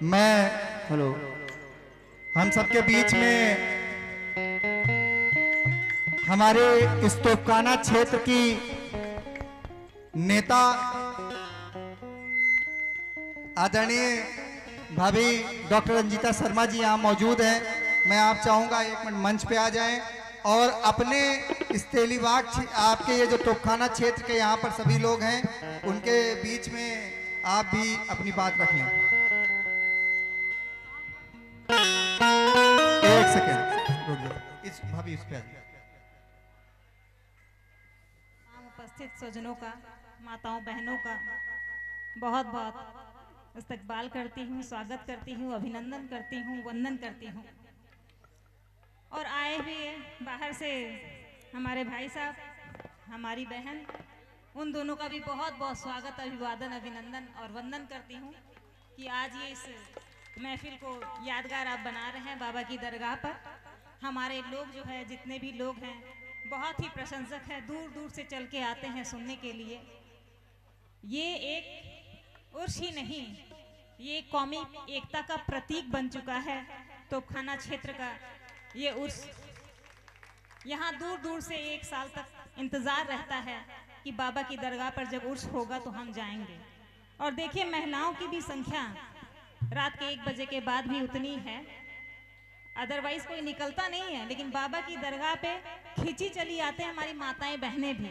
मैं हेलो हम सबके बीच में हमारे इस तोपखाना क्षेत्र की नेता आदरणीय भाभी डॉक्टर रंजीता शर्मा जी यहाँ मौजूद हैं। मैं आप चाहूँगा एक मिनट मंच पे आ जाएं और अपने इस तेलीबाग आपके ये जो तोपखाना क्षेत्र के यहाँ पर सभी लोग हैं उनके बीच में आप भी अपनी बात रख लें। एक सेकेंड रुक जाओ, इस भाभी इस पे उपस्थित स्वजनों का, माताओं बहनों का बहुत बहुत इस्तकबाल करती हूँ, स्वागत करती हूँ, अभिनंदन करती हूँ, वंदन करती हूँ। और आए हुए बाहर से हमारे भाई साहब, हमारी बहन, उन दोनों का भी बहुत बहुत स्वागत, अभिवादन, अभिनंदन और वंदन करती हूँ कि आज ये इस महफिल को यादगार आप बना रहे हैं बाबा की दरगाह पर। हमारे लोग जो है, जितने भी लोग हैं, बहुत ही प्रशंसक है, दूर दूर से चल के आते हैं सुनने के लिए। ये एक उर्स ही नहीं, ये कौमी एकता का प्रतीक बन चुका है। तोपखाना क्षेत्र का ये उर्स, यहाँ दूर दूर से एक साल तक इंतज़ार रहता है कि बाबा की दरगाह पर जब उर्स होगा तो हम जाएंगे। और देखिए, महिलाओं की भी संख्या रात के 1 बजे के बाद भी उतनी है, अदरवाइज कोई निकलता नहीं है, लेकिन बाबा की दरगाह पे खींची चली आते हैं हमारी माताएं बहनें भी,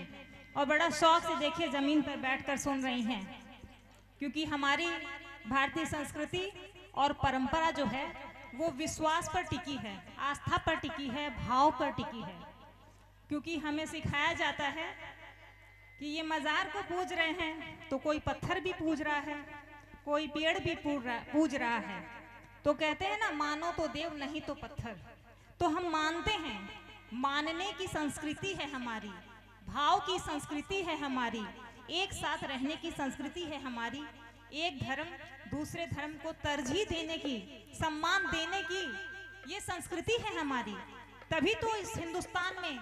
और बड़ा शौक से देखिए जमीन पर बैठकर सुन रही हैं, क्योंकि हमारी भारतीय संस्कृति और परंपरा जो है वो विश्वास पर टिकी है, आस्था पर टिकी है, भाव पर टिकी है। क्योंकि हमें सिखाया जाता है कि ये मज़ार को पूज रहे हैं तो कोई पत्थर भी पूज रहा है, कोई पेड़ भी पूज रहा है। तो कहते हैं ना, मानो तो देव नहीं तो पत्थर। तो हम मानते हैं, मानने की संस्कृति है हमारी, भाव की संस्कृति है हमारी, एक साथ रहने की संस्कृति है हमारी, एक धर्म दूसरे धर्म को तरजीह देने की, सम्मान देने की ये संस्कृति है हमारी। तभी तो इस हिंदुस्तान में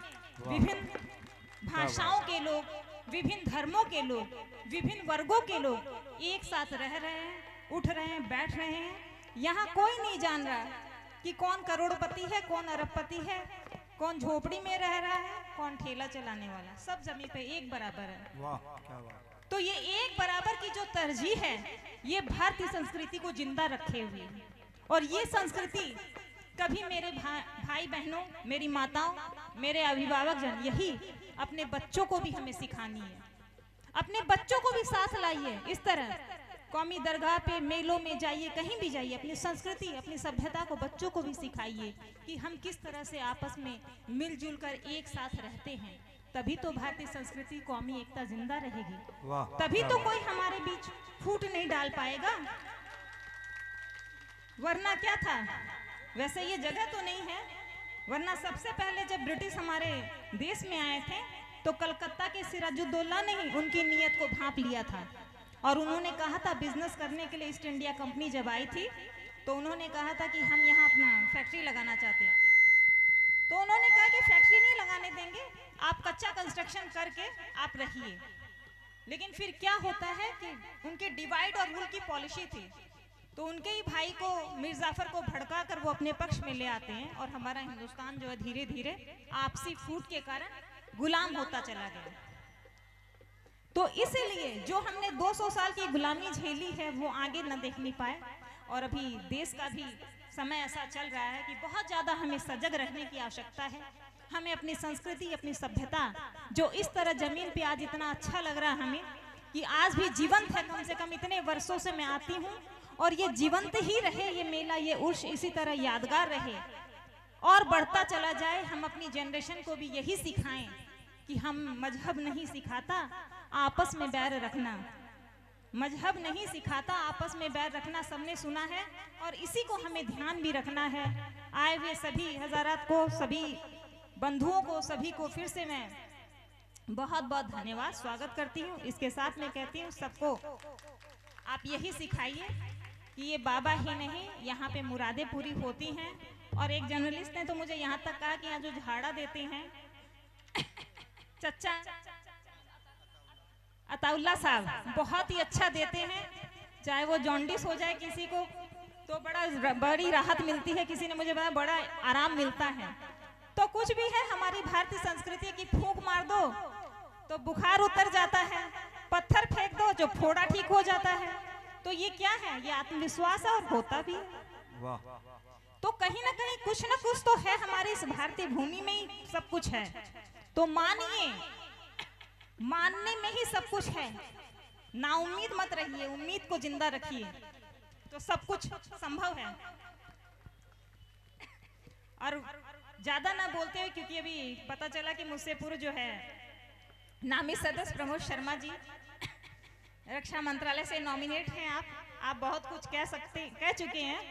विभिन्न भाषाओं के लोग, विभिन्न धर्मों के लोग, विभिन्न वर्गों के लोग एक साथ रह रहे हैं, उठ रहे हैं, बैठ रहे हैं। यहाँ कोई नहीं जान रहा कि कौन करोड़पति है, कौन अरबपति है, कौन झोपड़ी में रह रहा है, कौन ठेला चलाने वाला, सब जमीन पे एक बराबर है। वाह, क्या बात। तो ये एक बराबर की जो तरजीह है, ये भारतीय संस्कृति को जिंदा रखे हुए, और ये संस्कृति कभी मेरे भाई बहनों, मेरी माताओं, मेरे अभिभावक जन, यही अपने बच्चों को भी हमें सिखानी है। अपने बच्चों को भी साथ लाइए, इस तरह कौमी दरगाह पे, मेलों में जाइए, कहीं भी जाइए, अपनी संस्कृति, अपनी सभ्यता को बच्चों को भी सिखाइए कि हम किस तरह से आपस में मिलजुल कर एक साथ रहते हैं। तभी तो भारतीय संस्कृति, कौमी एकता जिंदा रहेगी। तभी तो कोई हमारे बीच फूट नहीं डाल पाएगा। वरना क्या था, वैसे ये जगह तो नहीं है, वरना सबसे पहले जब ब्रिटिश हमारे देश में आए थे तो कलकत्ता के सिराजुद्दौला ने ही उनकी नीयत को भांप लिया था। और उन्होंने कहा था, बिजनेस करने के लिए ईस्ट इंडिया कंपनी जब आई थी तो उन्होंने कहा था कि हम यहाँ अपना फैक्ट्री लगाना चाहते हैं। तो उन्होंने कहा कि फैक्ट्री नहीं लगाने देंगे, आप कच्चा कंस्ट्रक्शन करके आप रहिए। लेकिन फिर क्या होता है कि उनके डिवाइड और रूल की पॉलिसी थी, तो उनके ही भाई को, मीर जाफर को भड़का कर वो अपने पक्ष में ले आते हैं, और हमारा हिंदुस्तान जो है धीरे धीरे आपसी फूट के कारण गुलाम होता चला गया। तो इसीलिए जो हमने 200 साल की गुलामी झेली है वो आगे न देखने पाए। और अभी देश का भी समय ऐसा चल रहा है कि बहुत ज़्यादा हमें सजग रहने की आवश्यकता है। हमें अपनी संस्कृति, अपनी सभ्यता, जो इस तरह जमीन पे आज इतना अच्छा लग रहा है हमें कि आज भी जीवंत है, कम से कम इतने वर्षों से मैं आती हूँ, और ये जीवंत ही रहे, ये मेला, ये उर्स इसी तरह यादगार रहे और बढ़ता चला जाए। हम अपनी जनरेशन को भी यही सिखाएं कि हम मजहब नहीं सिखाता आपस में बैर रखना, मजहब नहीं सिखाता आपस में बैर रखना, सबने सुना है, और इसी को हमें ध्यान भी रखना है। आए हुए सभी हज़ारात को, सभी बंधुओं को, सभी को फिर से मैं बहुत बहुत धन्यवाद, स्वागत करती हूँ। इसके साथ मैं कहती हूँ सबको आप यही सिखाइए कि ये बाबा ही नहीं, यहाँ पे मुरादें पूरी होती हैं। और एक जर्नलिस्ट ने तो मुझे यहाँ तक कहा कि यहाँ जो झाड़ा देते हैं चच्चा अताउल्ला साहब बहुत ही अच्छा देते हैं, चाहे वो जॉन्डिस हो जाए किसी को तो बड़ी राहत मिलती है, किसी ने मुझे बताया बड़ा आराम मिलता है। तो कुछ भी है, हमारी भारतीय संस्कृति की फूंक मार दो तो बुखार उतर जाता है, पत्थर फेंक दो जो फोड़ा ठीक हो जाता है। तो ये क्या है, ये आत्मविश्वास है और होता भी है। वाह। तो कहीं ना कहीं कुछ ना कुछ तो है, हमारी इस भारतीय भूमि में ही सब कुछ है। तो मानिए, मानने में ही सब कुछ है। ना उम्मीद मत रहिए, उम्मीद को जिंदा रखिए, तो सब कुछ संभव है। और ज्यादा ना बोलते हुए, क्योंकि अभी पता चला कि मुझसे पूर्व जो है नामित सदस्य प्रमोद शर्मा जी रक्षा मंत्रालय से नॉमिनेट हैं। आप बहुत कुछ कह चुके हैं।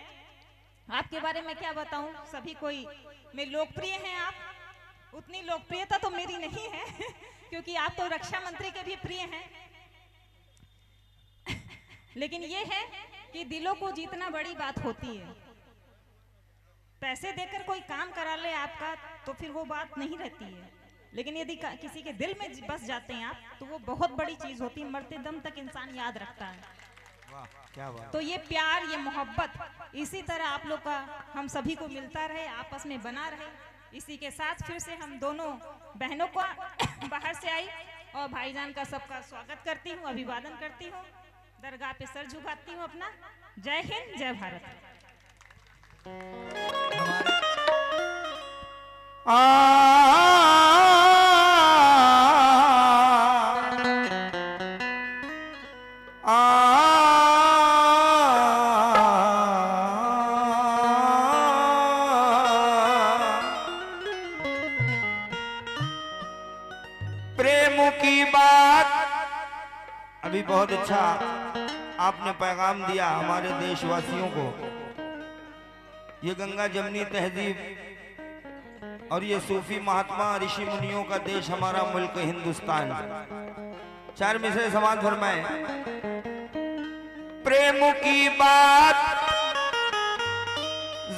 आपके बारे में क्या बताऊं, सभी कोई में लोकप्रिय हैं आप। उतनी लोकप्रियता तो मेरी नहीं है क्योंकि आप तो रक्षा मंत्री के भी प्रिय हैं। लेकिन ये है कि दिलों को जीतना बड़ी बात होती है। पैसे देकर कोई काम करा ले आपका तो फिर वो बात नहीं रहती है, लेकिन यदि किसी के दिल में बस जाते हैं आप तो वो बहुत बड़ी चीज होती है। मरते दम तक इंसान याद रखता है। वाह, क्या बात। तो ये प्यार, ये मोहब्बत इसी तरह आप लोग का हम सभी को मिलता रहे, आपस में बना रहे। इसी के साथ फिर से हम दोनों बहनों को बाहर से आई और भाईजान का सबका स्वागत करती हूँ, अभिवादन करती हूँ, दरगाह पे सर झुकाती हूँ अपना। जय हिंद, जय भारत। प्रेम की बात। अभी बहुत अच्छा आपने पैगाम दिया हमारे देशवासियों को। ये गंगा जमनी तहजीब और ये सूफी महात्मा ऋषि मुनियों का देश हमारा मुल्क हिंदुस्तान। चार मिसरे समाज फरमाए। प्रेम की बात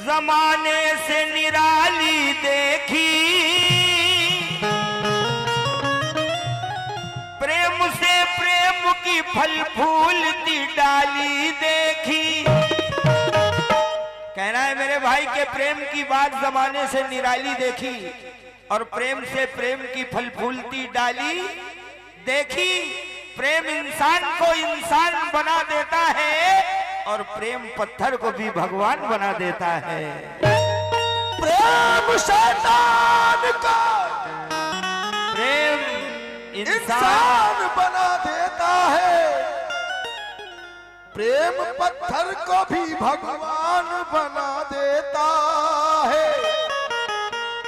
जमाने से निराली देखी, प्रेम से प्रेम की फल फूलती डाली देखी। कहना है मेरे भाई के प्रेम की बात जमाने से निराली देखी और प्रेम से प्रेम की फल फूलती डाली देखी। प्रेम इंसान को इंसान बना देता है और प्रेम पत्थर को भी भगवान बना देता है। प्रेम शैतान का, प्रेम इंसान बना देता है, प्रेम पत्थर को भी भगवान बना देता है।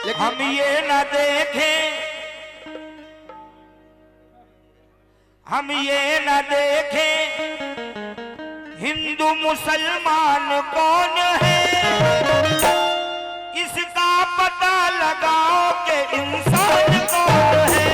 लेकिन हम ये न देखें, हम ये न देखें हिंदू मुसलमान कौन है, इसका पता लगाओ कि इंसान कौन है।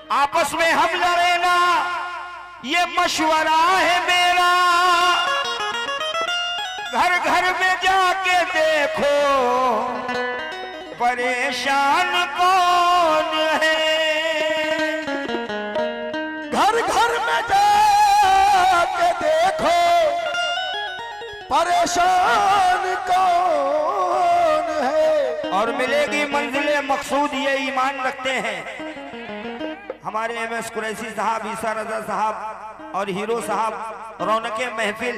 आपस में हम लड़े ना, ये मशवरा है मेरा। घर घर में जाके देखो परेशान कौन है। घर घर में जाके देखो परेशान कौन है। और मिलेगी मंजिले मकसूद, ये ईमान रखते हैं हमारे MS कुरैशी साहब, ईसा रजा साहब और हीरो साहब। रौनके महफिल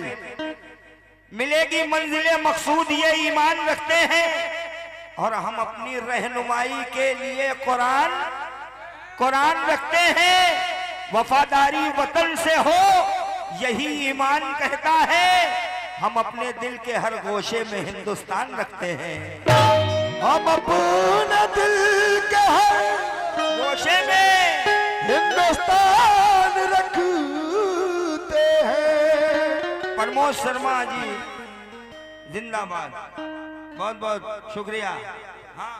मिलेगी मंजिले मकसूद, ये ईमान रखते हैं। और हम अपनी रहनुमाई के लिए कुरान रखते हैं। वफादारी वतन से हो, यही ईमान कहता है। हम अपने दिल के हर गोशे में हिंदुस्तान रखते हैं। हम अपने दिल के हर गोशे में हिंदुस्तान रखते हैं। प्रमोद शर्मा जी जिंदाबाद। बहुत बहुत शुक्रिया। हाँ।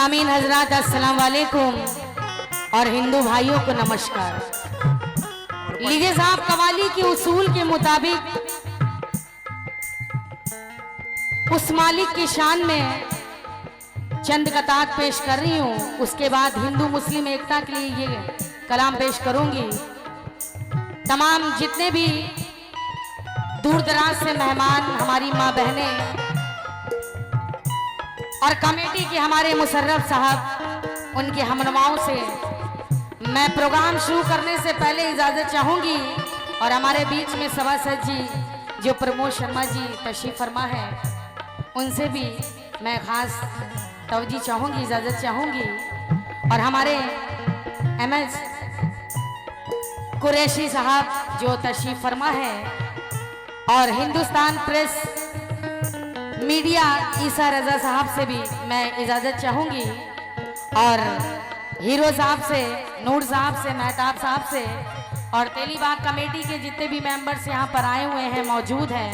सामीन हजरात अस्सलाम वालेकुम और हिंदू भाइयों को नमस्कार। लीजिए साहब, कवाली के उसूल के मुताबिक उस मालिक की शान में चंद कतार पेश कर रही हूँ। उसके बाद हिंदू मुस्लिम एकता के लिए ये कलाम पेश करूंगी। तमाम जितने भी दूर दराज से मेहमान, हमारी माँ बहनें और कमेटी के हमारे मुशर्रफ साहब, उनके हमनुमाओं से मैं प्रोग्राम शुरू करने से पहले इजाज़त चाहूँगी। और हमारे बीच में सभासद जी जो प्रमोद शर्मा जी तशरीफ फरमा है, उनसे भी मैं ख़ास तवज्जो चाहूँगी, इजाज़त चाहूँगी। और हमारे MS कुरैशी साहब जो तशरीफ फरमा है, और हिंदुस्तान प्रेस मीडिया ईसा रजा साहब से भी मैं इजाज़त चाहूँगी। और हीरो साहब से, नूर साहब से, मेहताब साहब से, और तेलीबाग कमेटी के जितने भी मेंबर्स यहाँ पर आए हुए हैं, मौजूद हैं,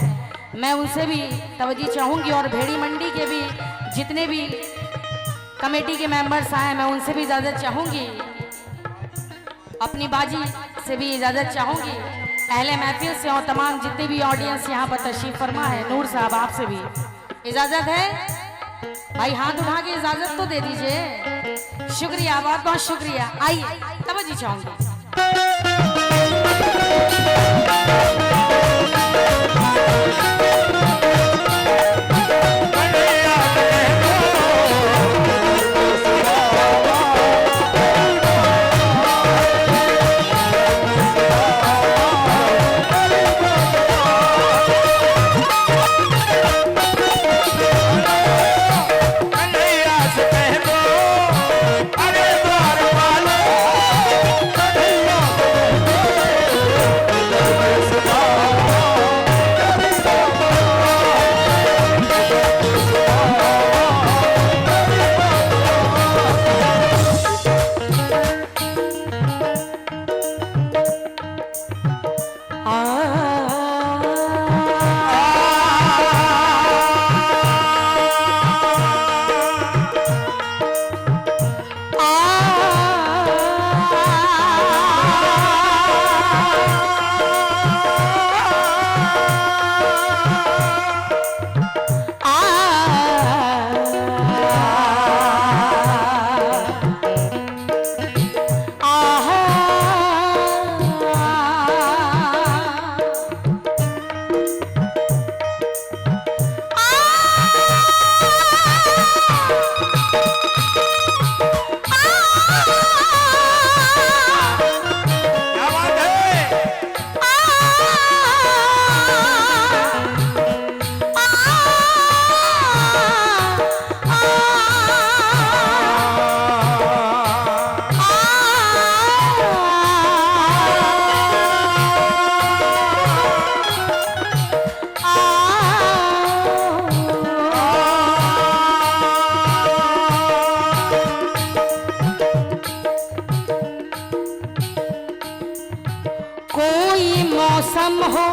मैं उनसे भी तवज्जो चाहूँगी। और भेड़ी मंडी के भी जितने भी कमेटी के मेंबर्स आए, मैं उनसे भी इजाज़त चाहूँगी। अपनी बाजी से भी इजाज़त चाहूँगी। अहले महफिल से और तमाम जितने भी ऑडियंस यहाँ पर तशरीफ फरमा है, नूर साहब आपसे भी इजाज़त है। भाई हाथ उठा के इजाज़त तो दे दीजिए। शुक्रिया, बहुत बहुत शुक्रिया। आइए, तवज्जो चाहूँगी। मौसम हो,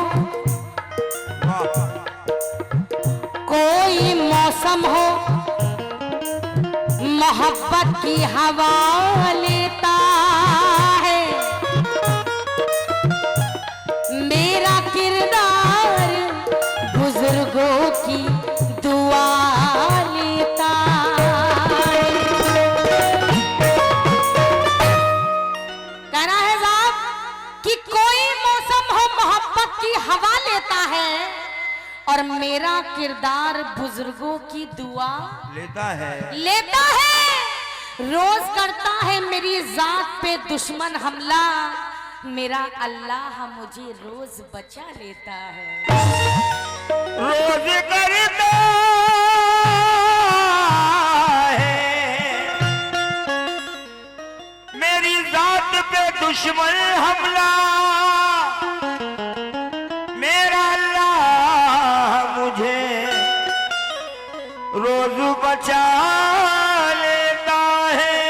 कोई मौसम हो, मोहब्बत की हवा लेता है। मेरा किरदार बुजुर्गों की दुआ लेता है। कहना है साहब कि कोई मौसम हो, मोहब्बत की हवा लेता है, और मेरा किरदार बुजुर्गों की दुआ लेता है। रोज करता है मेरी जात पे दुश्मन हमला, मेरा अल्लाह मुझे रोज बचा लेता है। रोज करता है मेरी जात पे दुश्मन हमला, मेरा अल्लाह मुझे रोज बचा लेता है।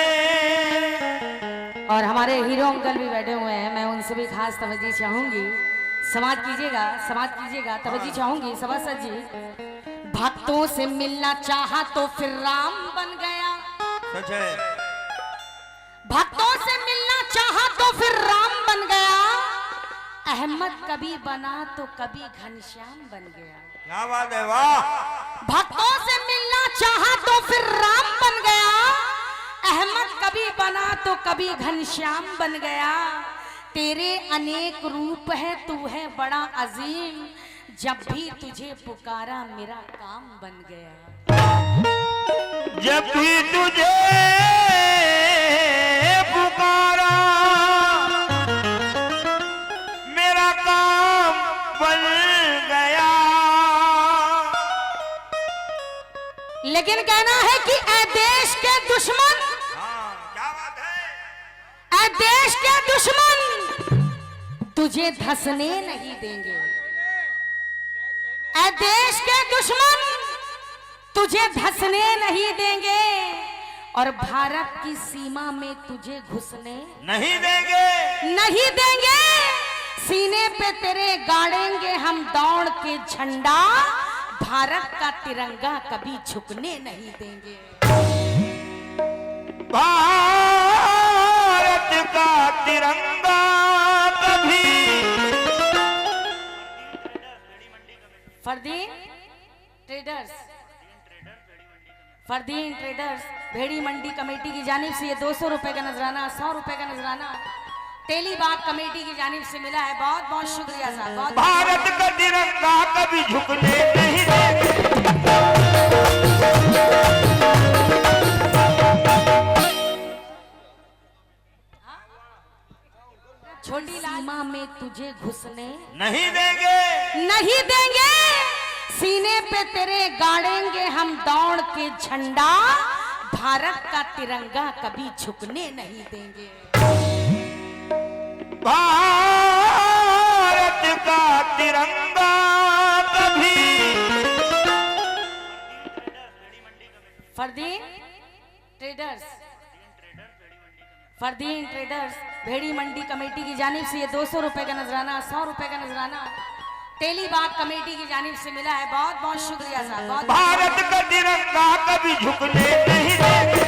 और हमारे हीरो अंकल भी बैठे हुए हैं, मैं उनसे भी खास तवज्जो चाहूंगी। समाज कीजिएगा, तवज्जो चाहूंगी। सभासद जी, भक्तों से मिलना चाहा तो फिर राम बन गया, सच है। भक्तों से मिलना चाहा तो फिर राम बन गया, अहमद कभी बना तो कभी घनश्याम बन गया। क्या बात है, वाह। भक्तों से मिलना चाहा तो फिर राम बन गया, अहमद कभी बना तो कभी घनश्याम बन गया। तेरे अनेक रूप है, तू है बड़ा अजीम, जब भी तुझे पुकारा मेरा काम बन गया। जब भी तुझे पुकारा मेरा काम बन गया। लेकिन कहना है कि ऐ देश के दुश्मन, हाँ, क्या बात है। ऐ देश के दुश्मन तुझे धंसने नहीं देंगे। ऐ देश के दुश्मन तुझे धंसने नहीं देंगे, और भारत की सीमा में तुझे घुसने नहीं देंगे, नहीं देंगे। सीने पे तेरे गाड़ेंगे हम दौड़ के झंडा, भारत का तिरंगा कभी झुकने नहीं देंगे। भारत का तिरंगा कभी। फरदीन ट्रेडर्स, फरदीन ट्रेडर्स भेड़ी मंडी कमेटी की जानिब से ये 200 रुपए का नजराना, 100 रुपए का नजराना तेलीबाग कमेटी की जानिब से मिला है। बहुत बहुत शुक्रिया साहब। बहुत भारत का तिरंगा कभी झुकने नहीं देंगे। छोटी सीमा में तुझे घुसने नहीं देंगे, नहीं देंगे। सीने पे तेरे गाड़ेंगे हम दौड़ के झंडा, भारत का तिरंगा कभी झुकने नहीं देंगे। भारत का तिरंगा कभी। फरदीन ट्रेडर्स, फरदीन ट्रेडर्स भेड़ी मंडी कमेटी की जानिब से ये 200 रुपए का नजराना, 100 रुपए का नजराना तेलीबाग कमेटी की जानिब से मिला है। बहुत बहुत शुक्रिया साहब। बहुत भारत का तिरंगा कभी झुकने नहीं देंगे।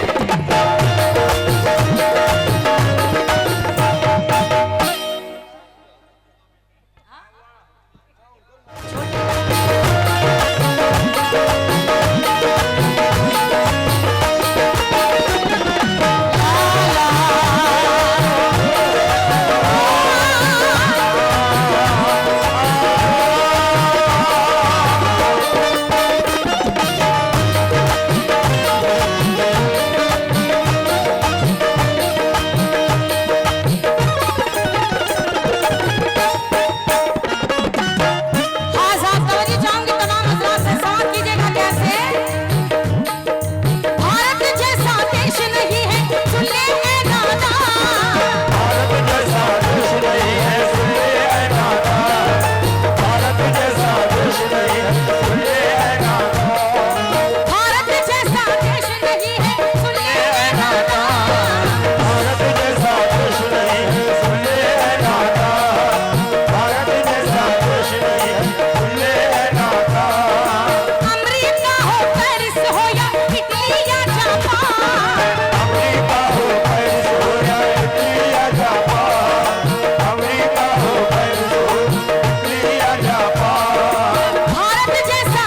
भारत जैसा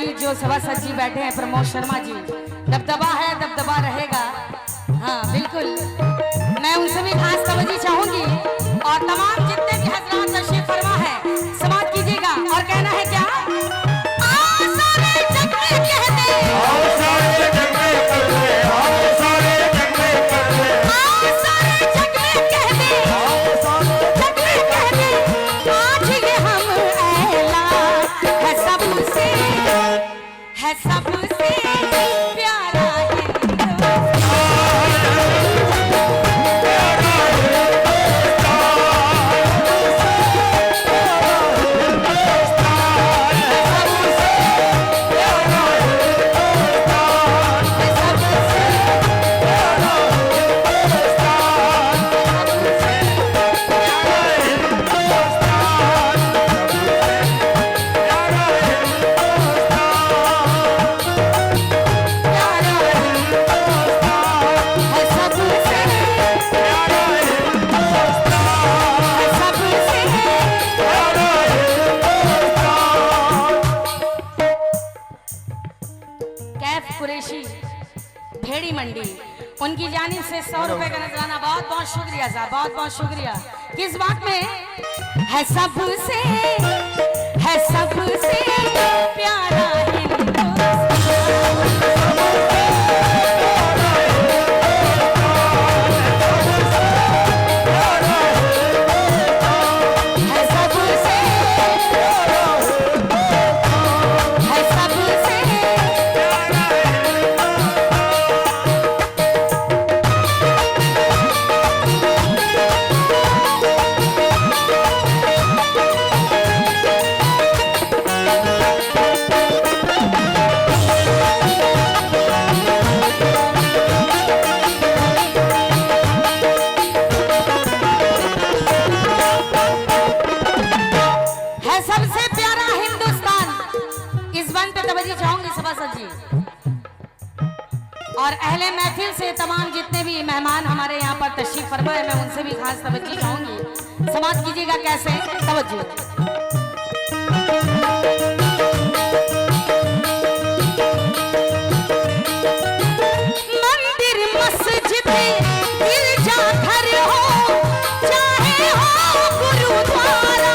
पंडित जो सभासद जी बैठे हैं प्रमोद शर्मा जी, दबदबा है दबदबा रहेगा। हाँ बिल्कुल, मैं उनसे भी खास तवज्जो चाहूंगी और तमाम जितने भी हजरात तशरीफ फरमा है समाप्त कीजिएगा और कहना है क्या, आओ सारे जग में कह दे, आओ सारे जग में कह दे, आओ सारे जग में कह दे, आओ सारे जग में कह दे, आओ सारे जग में कह दे, आज ये हम ऐलान है सबसे प्यारा कुरैशी भेड़ी मंडी, उनकी जानिब से 100 रुपए का नजराना। बहुत बहुत शुक्रिया साहब, बहुत बहुत शुक्रिया। किस बात में है सबसे प्यारा और अहले महफिल से तमाम जितने भी मेहमान हमारे यहाँ पर तशरीफ फरमा है, मैं उनसे भी खास तवज्जो चाहूंगी। समाप्त कीजिएगा कैसे तवज्जो। मंदिर मस्जिद गिरजा घर हो चाहे हो गुरुद्वारा,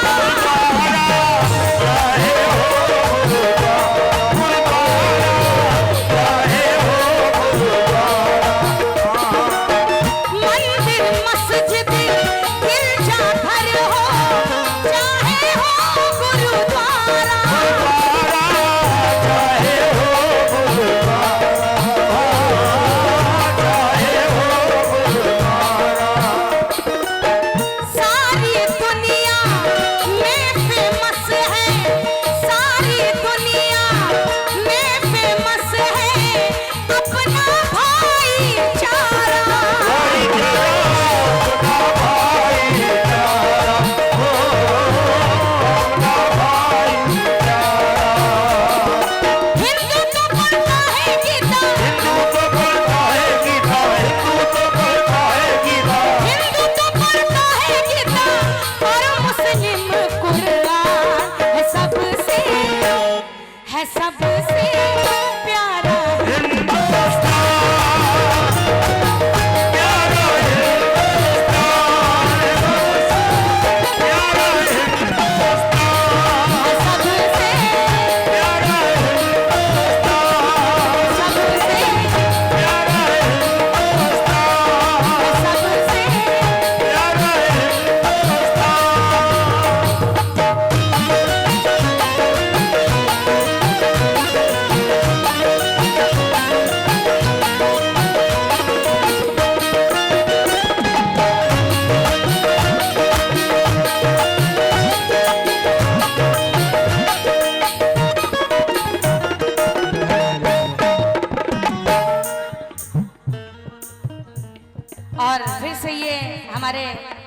और फिर से ये हमारे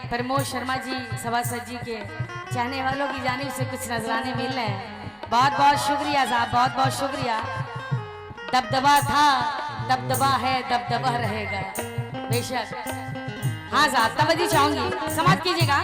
प्रमोद शर्मा जी सभासद जी के चाहने वालों की जानिब से कुछ नजराने मिल रहे हैं। बहुत बहुत शुक्रिया साहब, बहुत बहुत शुक्रिया। दबदबा था, दबदबा है, दबदबा रहेगा बेशक। हाँ साहब तवज्जो चाहूंगी, समाप्त कीजिएगा।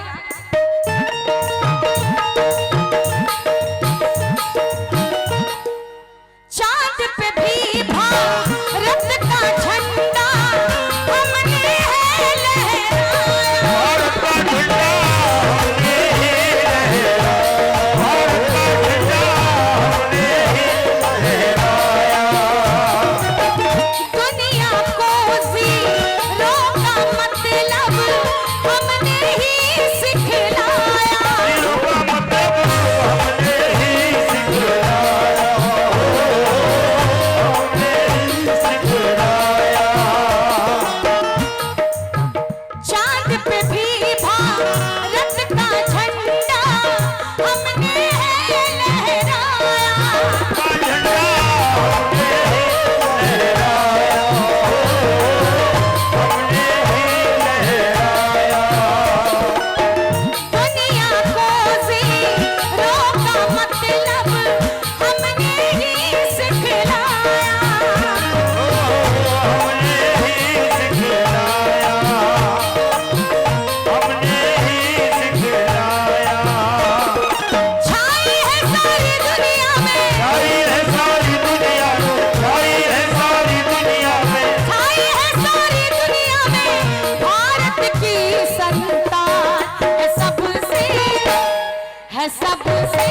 सबसे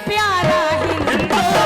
प्यारा हिंदुस्तान,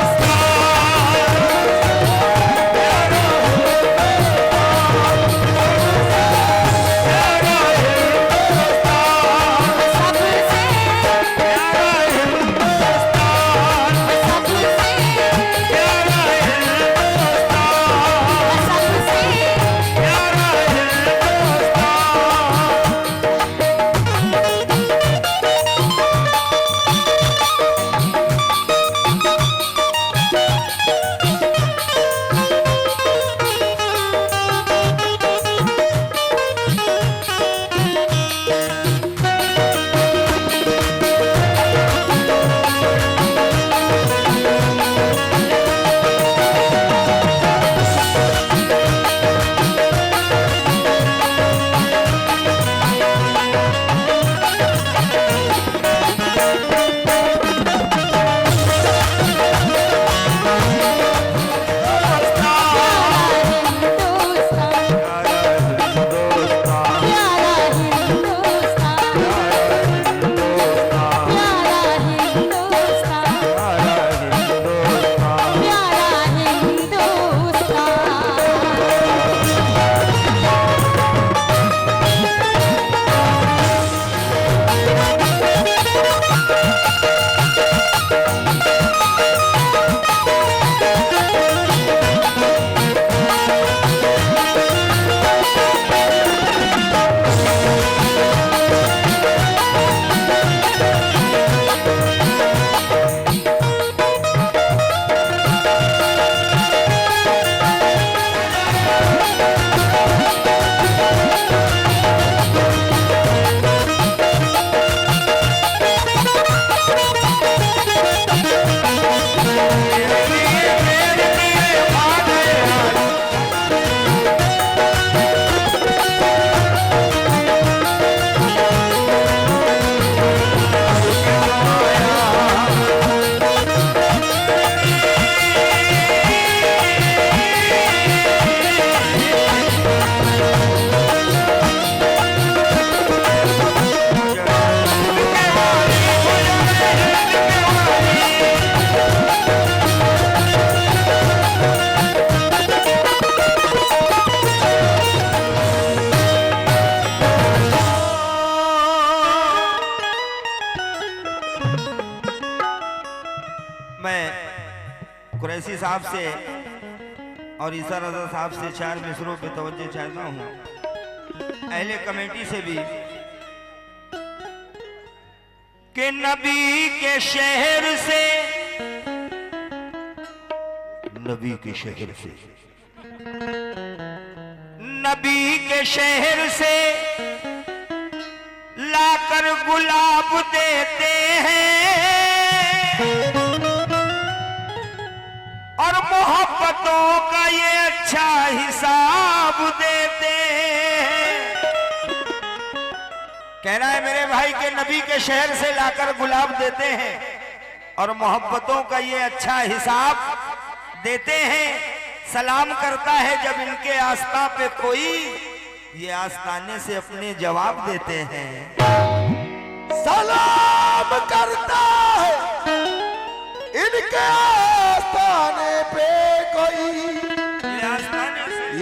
कुरैशी साहब से और ईसा रजा साहब से 4 मिसरों पे तवज्जो चाहता हूँ, अहले कमेटी से भी, कि नबी के शहर से, नबी के शहर से, नबी के शहर से लाकर गुलाब देते हैं और मोहब्बतों का ये अच्छा हिसाब देते हैं। कह रहा है मेरे भाई के नबी के शहर से लाकर गुलाब देते हैं और मोहब्बतों का ये अच्छा हिसाब देते हैं। सलाम करता है जब इनके आस्था पे कोई, ये आस्ताने से अपने जवाब देते हैं। सलाम करता है इनके आस्ताने पे कोई,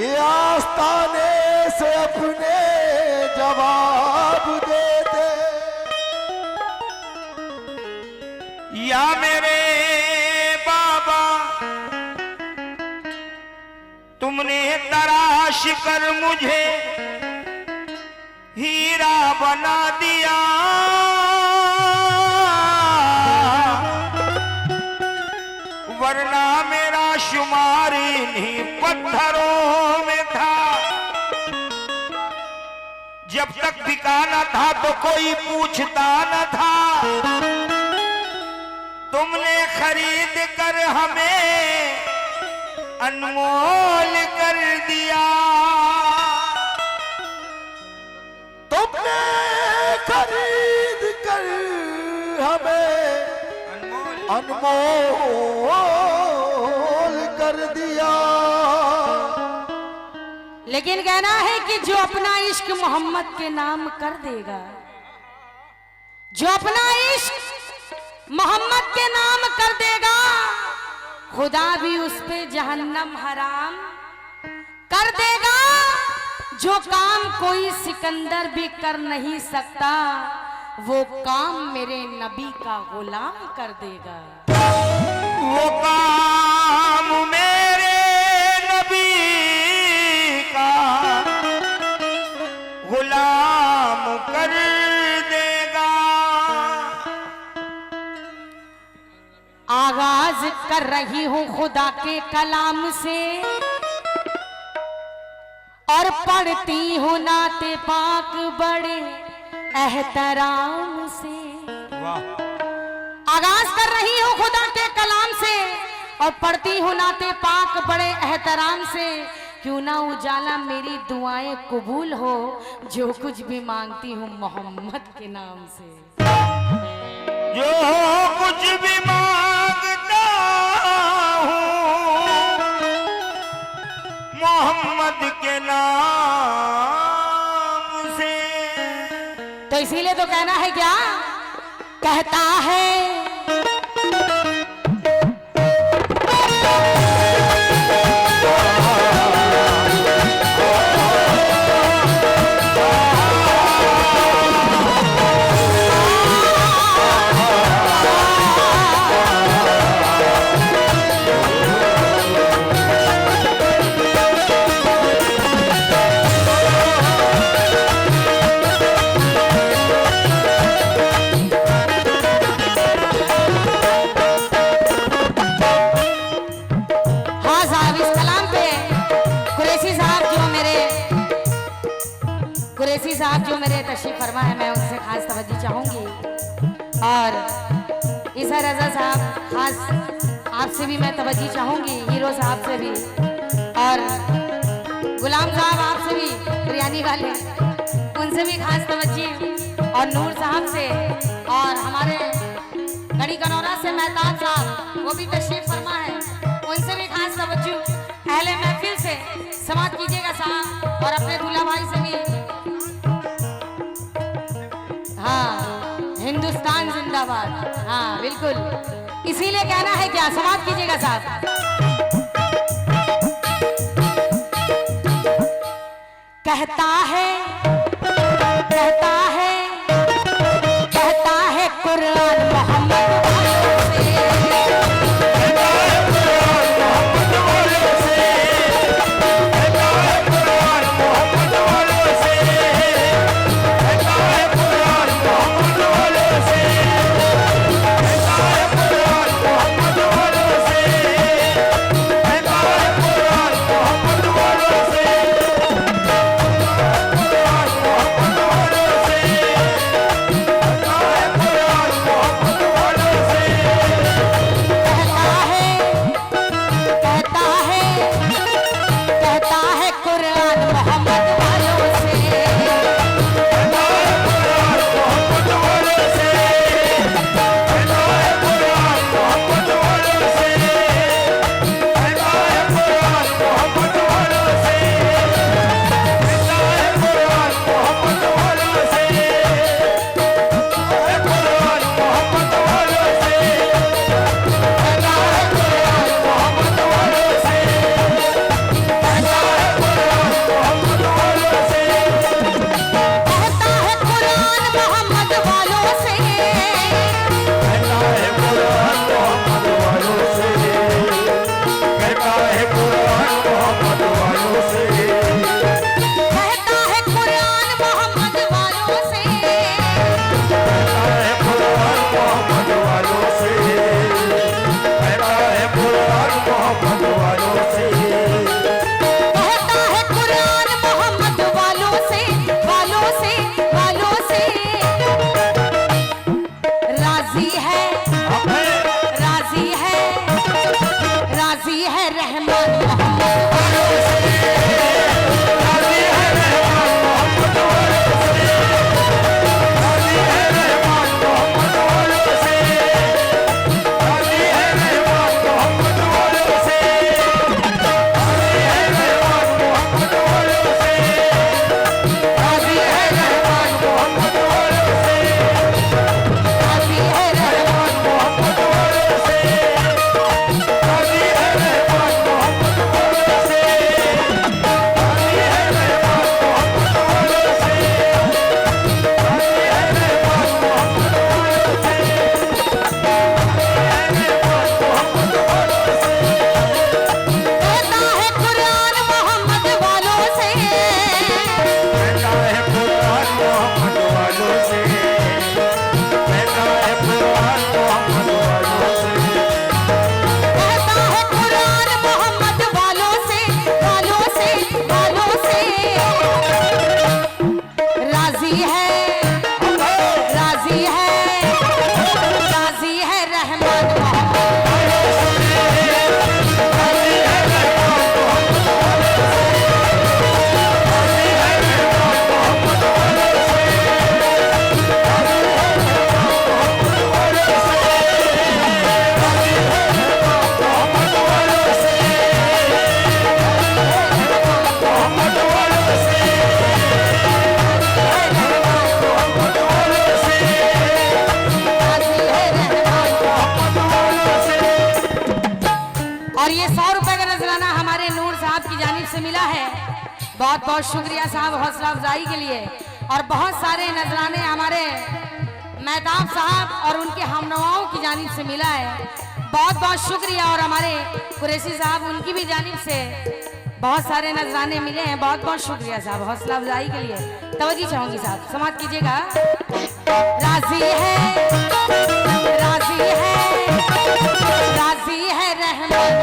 ये आस्ताने से अपने जवाब देते। या मेरे बाबा तुमने तराश कर मुझे हीरा बना दिया, वरना मेरा शुमार इन्हीं पत्थरों में था। जब तक बिका न था तो कोई पूछता न था, तुमने खरीद कर हमें अनमोल कर दिया। तुमने खरीद कर हमें अनमोल कर दिया। लेकिन कहना है कि जो अपना इश्क मोहम्मद के नाम कर देगा, जो अपना इश्क मोहम्मद के नाम कर देगा खुदा भी उस पे जहन्नम हराम कर देगा। जो काम कोई सिकंदर भी कर नहीं सकता वो काम मेरे नबी का गुलाम कर देगा। वो काम मेरे नबी का गुलाम कर देगा। आगाज कर रही हूं खुदा के कलाम से और पढ़ती हूं नाते पाक बड़े एहतराम से। वाह। आगाज कर रही हूं खुदा के कलाम से और पढ़ती हूं नाते पाक बड़े एहतराम से। क्यों ना उजाला मेरी दुआएं कबूल हो, जो कुछ भी मांगती हूं मोहम्मद के नाम से। जो कुछ भी मांगता हूँ मोहम्मद के नाम से। तो इसीलिए तो कहना है क्या कहता है कुरैशी साहब जो मेरे तशरीफ फरमा है, मैं उनसे खास तवज्जो चाहूंगी। और ईसा रजा साहब खास आपसे भी मैं तवज्जो चाहूंगी, हीरो साहब से भी, और गुलाम साहब आपसे भी, बिरयानी वाले, उनसे भी खास तवज्जो, और नूर साहब से, और हमारे गढ़ी कनौरा से मेहताब साहब वो भी तशरीफ फरमा है, उनसे भी खास तवज्जो। अहले महफिल से समाप्त कीजिएगा साहब, और अपने दूल्हा भाई से भी। हाँ, हिंदुस्तान जिंदाबाद। हाँ बिल्कुल, इसीलिए कहना है क्या, समाप्त कीजिएगा साहब। कहता है कुरान मोहम्मद जानिब से मिला है। बहुत बहुत शुक्रिया साहब हौसला अफजाई के लिए। और बहुत सारे नजराने हमारे मेहताब साहब और उनके हमनवाओं की जानिब से मिला है। बहुत बहुत शुक्रिया। और हमारे कुरैशी साहब उनकी भी जानिब से बहुत सारे नजराने मिले हैं। बहुत बहुत शुक्रिया साहब हौसला अफजाई के लिए। तवज्जो चाहूंगी साहब, समाप्त कीजिएगा। राजी है, राजी है, राजी है रहमान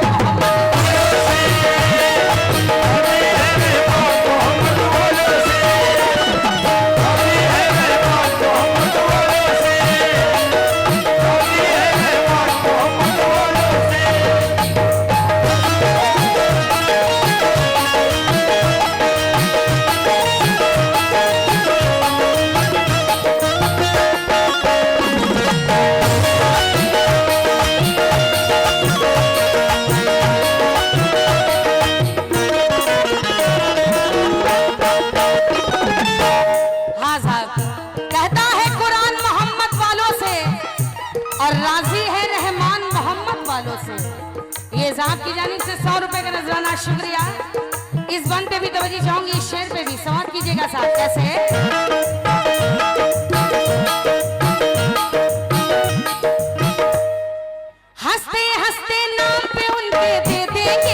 साहब की जानिब से 100 रुपए का नजराना शुक्रिया। इस बन पे भी तवज्जो चाहूंगी, इस शेर पे भी समाप्त कीजिएगा साहब। कैसे हंसते हंसते नाम पे उनके दे देंगे,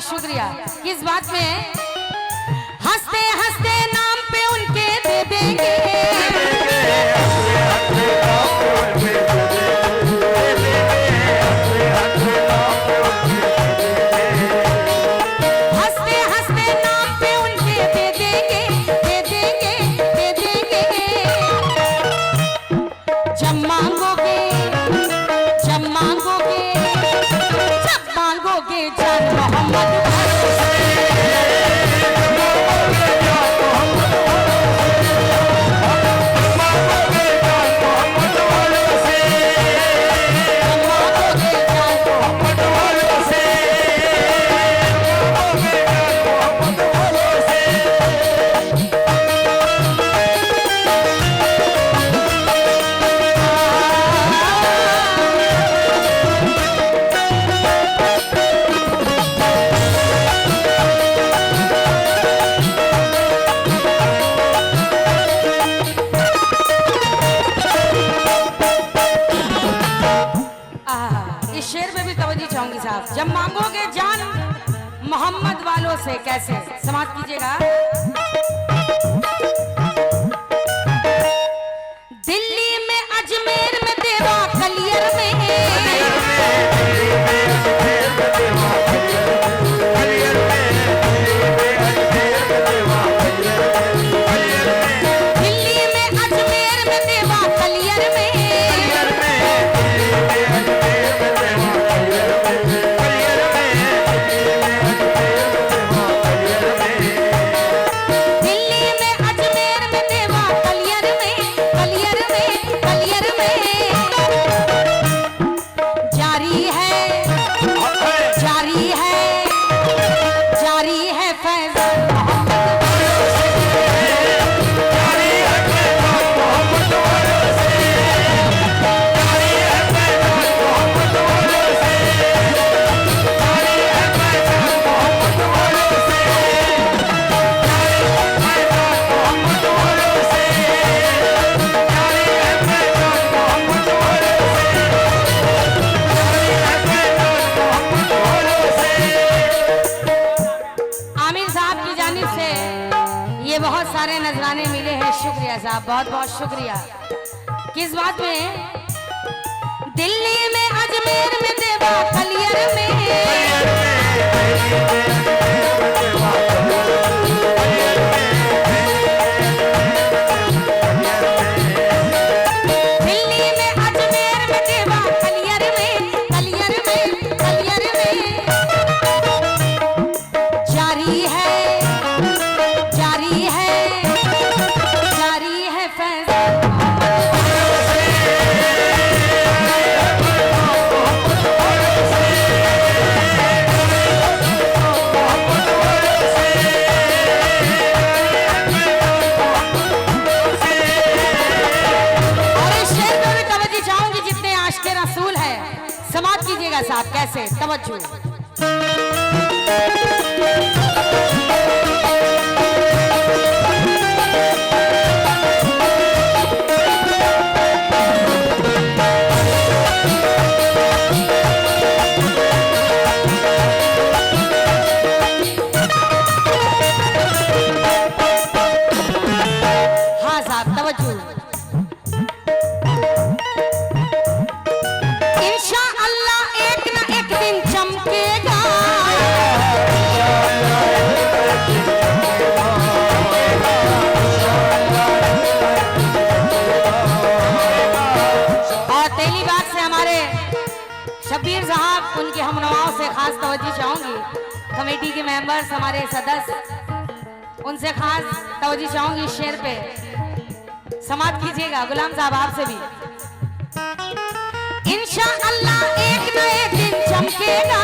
शुक्रिया। किस बात में? हंसते हंसते नाम पे उनके दे देंगे, हंसते हंसते नाम पे उनके दे देंगे, दे देंगे, दे देंगे। जब मांगोगे, जब मांगोगे, जब मांगोगे जान मोहम्मद जब मांगोगे जान मोहम्मद वालों से। कैसे समाप्त कीजिएगा। दिल्ली में, अजमेर में, देवा कलियर में, दिल्ली में, अजमेर में, देवा कलियर में, दिल्ली में, अजमेर में, देवा कलियर में, कलियर में, कलियर में। कीजिएगा साहब, बहुत बहुत शुक्रिया। किस बात में? दिल्ली में, अजमेर में, देवा कलियर में, दिल्ली में, अजमेर में, देवा कलियर में, कलियर में, कलियर में जारी है, जारी है, जारी है फैज़। समाप्त कीजिएगा साहब। कैसे? तवज्जो। हाँ साहब, तवज्जो। शब्बीर साहब, उनके हमनवाओं से खास तवज्जो चाहूंगी। कमेटी के मेंबर्स, हमारे सदस्य, उनसे खास तवज्जो चाहूंगी। इस शेर पे समाप्त कीजिएगा। गुलाम साहब, आपसे भी। इंशाअल्लाह एक न एक दिन चमकेगा,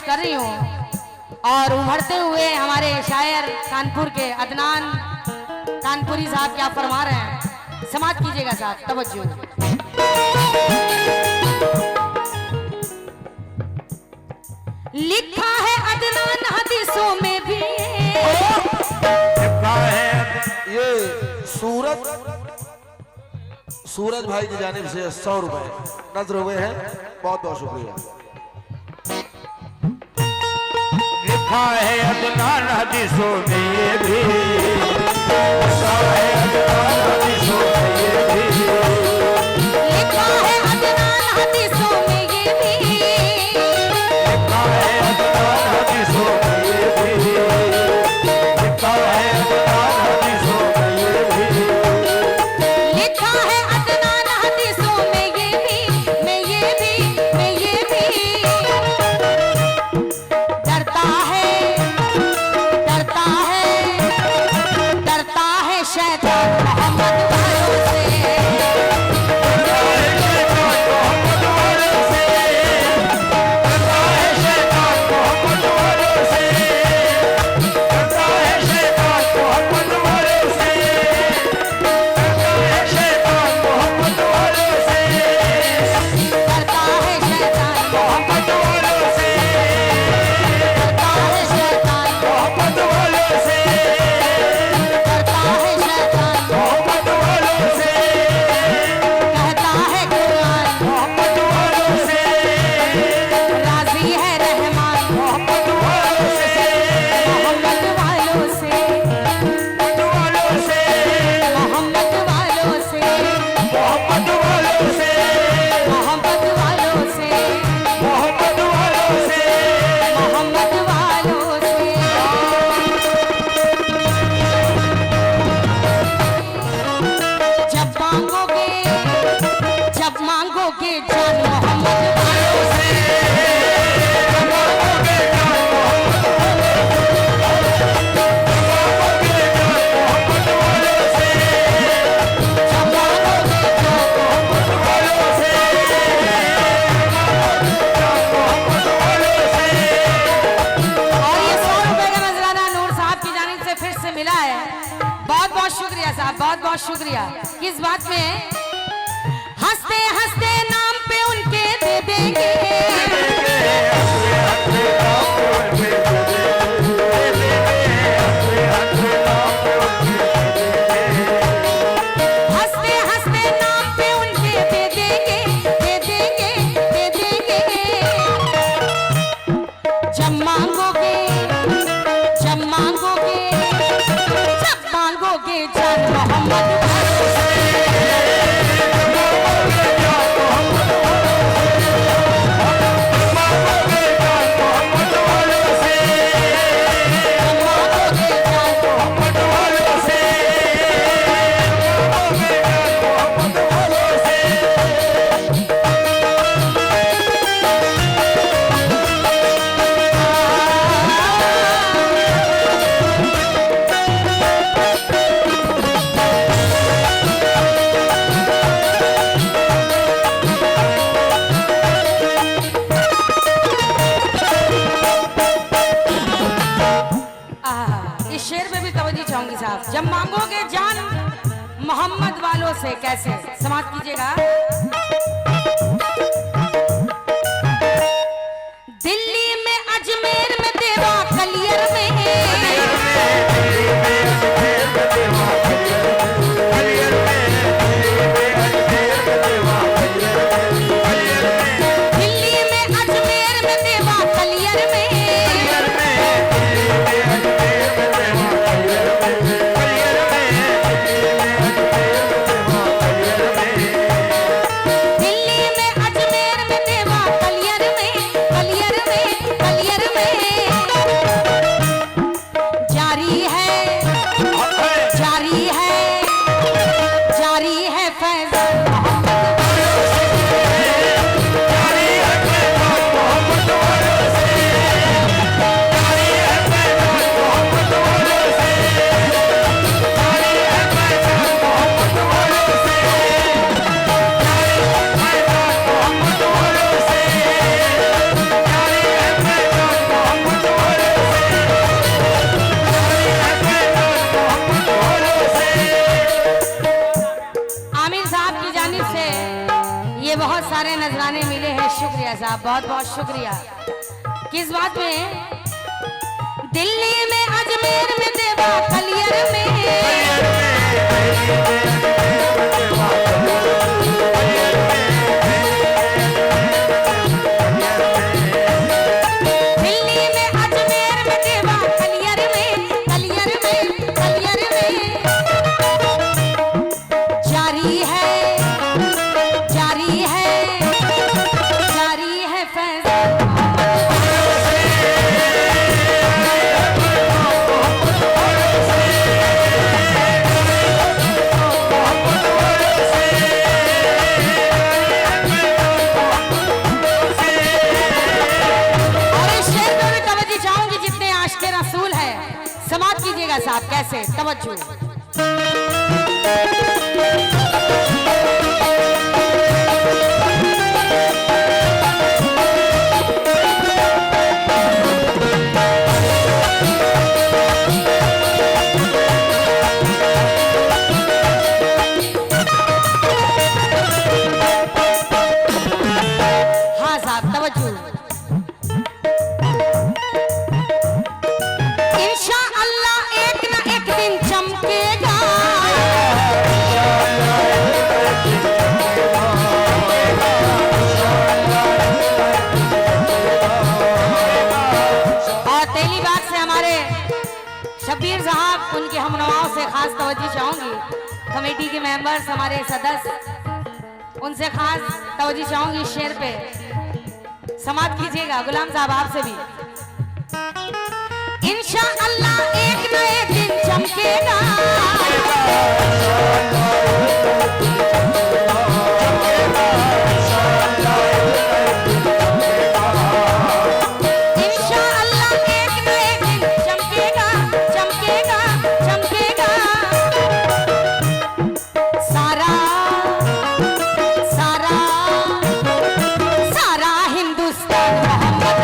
कर रही हूँ। और उभरते हुए हमारे शायर कानपुर के अदनान कानपुरी साहब क्या फरमा रहे हैं, समाप्त कीजिएगा साहब। तवज्जो। लिखा है अदनान हदीसों में भी, लिखा है ये सूरज भाई की जानिब से 100 रुपए नजर हुए हैं। बहुत बहुत शुक्रिया। लिखा है अदनान हदीसों में ये भी, लिखा है अदनान हदीसों में ये भी, लिखा है अदनान हदीसों में ये भी, लिखा है अदनान हदीसों में ये भी, लिखा है अदनान हदीसों में ये भी, लिखा है अदनान हदीसों में ये भी, में ये भी, में ये भी। डरता है, डरता है, डरता है शैतान मोहम्मद। शुक्रिया। किस बात में? हंसते हंसते नाम पे उनके दे देंगे, हंसते हंसते नाम पे उनके दे देंगे, दे देंगे, दे देंगे। जब मांगोगे, जब मांगोगे, जब मांगोगे जान मोहम्मद साहब। जब मांगोगे जान मोहम्मद वालों से, कैसे समाप्त कीजिएगा। दिल्ली में, अजमेर में, देवा कलियर में, दिल्ली में, अजमेर में, देवा कलियर में, नजराने मिले हैं। शुक्रिया साहब, बहुत बहुत शुक्रिया। किस बात में? दिल्ली में, अजमेर में, देवा कलियर में, दिल्ली में, अजमेर में, देवा कलियर में, कलियर में, कलियर में जारी है, जारी है, जारी है फैज़। और इस शेर को भी तवज्जो चाहूंगी, जितने आशिक़े रसूल है समाप्त कीजिएगा साहब। कैसे? तवज्जो। इंशाअल्लाह एक न एक दिन चमकेगा, और तेलीबाग से हमारे शब्बीर साहब, उनके हमनवाओं से खास तवज्जो चाहूंगी। कमेटी के मेंबर्स, हमारे सदस्य, उनसे खास तवज्जो चाहूंगी। शेर पे समाप्त कीजिएगा। गुलाम साहब आपसे भी। इंशाअल्लाह एक न एक दिन चमकेगा, इंशाअल्लाह एक न एक दिन चमकेगा, चमकेगा, चमकेगा। सारा सारा सारा हिंदुस्तान मोहम्मद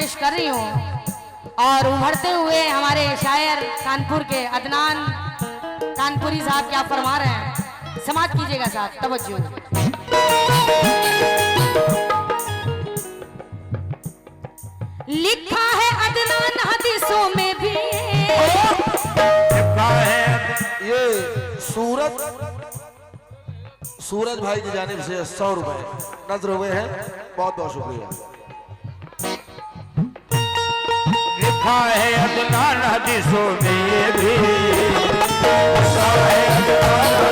पेश कर रही हूँ और उभरते हुए हमारे शायर कानपुर के अदनान कानपुरी साहब क्या फरमा रहे हैं, समाज कीजिएगा साहब, तवज्जो। लिखा है अदनान हदीसों में भी, लिखा है ये सूरज भाई की जानिब से 100 रुपए नजर हुए हैं, बहुत बहुत शुक्रिया। लिखा है अदनान हदीसों में भी, लिखा है अदनान